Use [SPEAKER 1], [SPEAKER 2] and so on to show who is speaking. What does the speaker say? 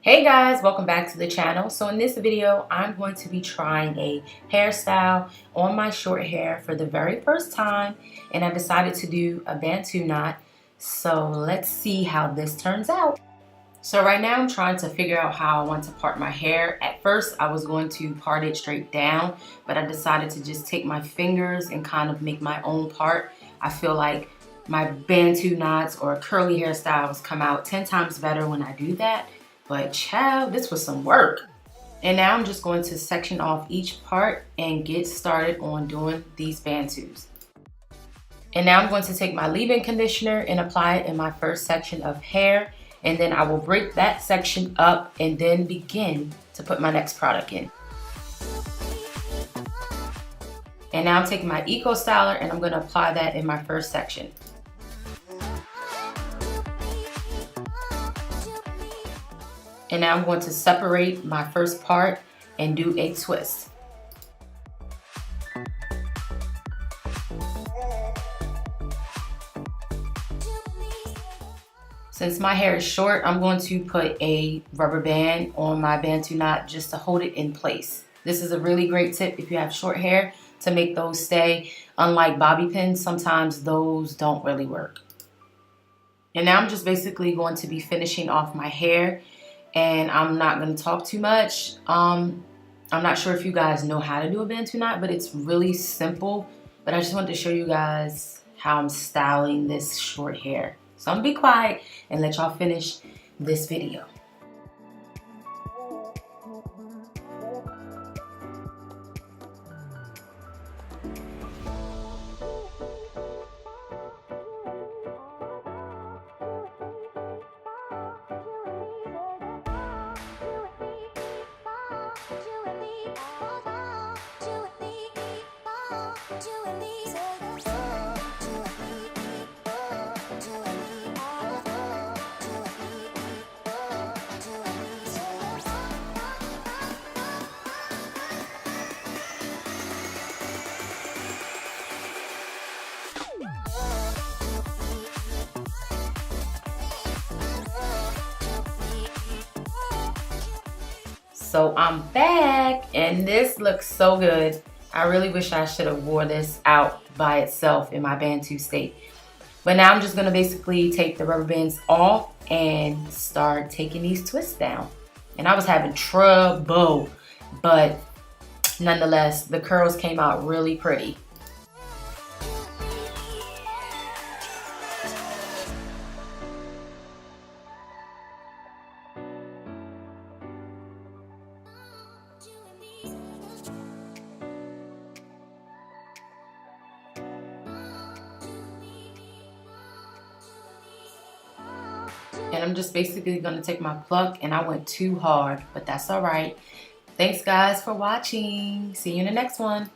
[SPEAKER 1] Hey guys, welcome back to the channel. So in this video, I'm going to be trying a hairstyle on my short hair for the very first time, and I decided to do a Bantu knot. So let's see how this turns out. So right now I'm trying to figure out how I want to part my hair. At first I was going to part it straight down, but I decided to just take my fingers and kind of make my own part. I feel like my Bantu knots or curly hairstyles come out 10 times better when I do that. But child, this was some work. And now I'm just going to section off each part and get started on doing these Bantus. And now I'm going to take my leave-in conditioner and apply it in my first section of hair. And then I will break that section up and then begin to put my next product in. And now I'm taking my Eco Styler and I'm going to apply that in my first section. And now I'm going to separate my first part and do a twist. Since my hair is short, I'm going to put a rubber band on my Bantu knot just to hold it in place. This is a really great tip if you have short hair to make those stay. Unlike bobby pins, sometimes those don't really work. And now I'm just basically going to be finishing off my hair. And I'm not going to talk too much. I'm not sure if you guys know how to do a Bantu knot, but it's really simple. But I just wanted to show you guys how I'm styling this short hair. So I'm going to be quiet and let y'all finish this video. So I'm back and this looks so good. I really wish I should have wore this out by itself in my Bantu state. But now I'm just gonna basically take the rubber bands off and start taking these twists down. And I was having trouble, but nonetheless, the curls came out really pretty. And I'm just basically going to take my pluck, and I went too hard, but that's all right. Thanks guys for watching. See you in the next one.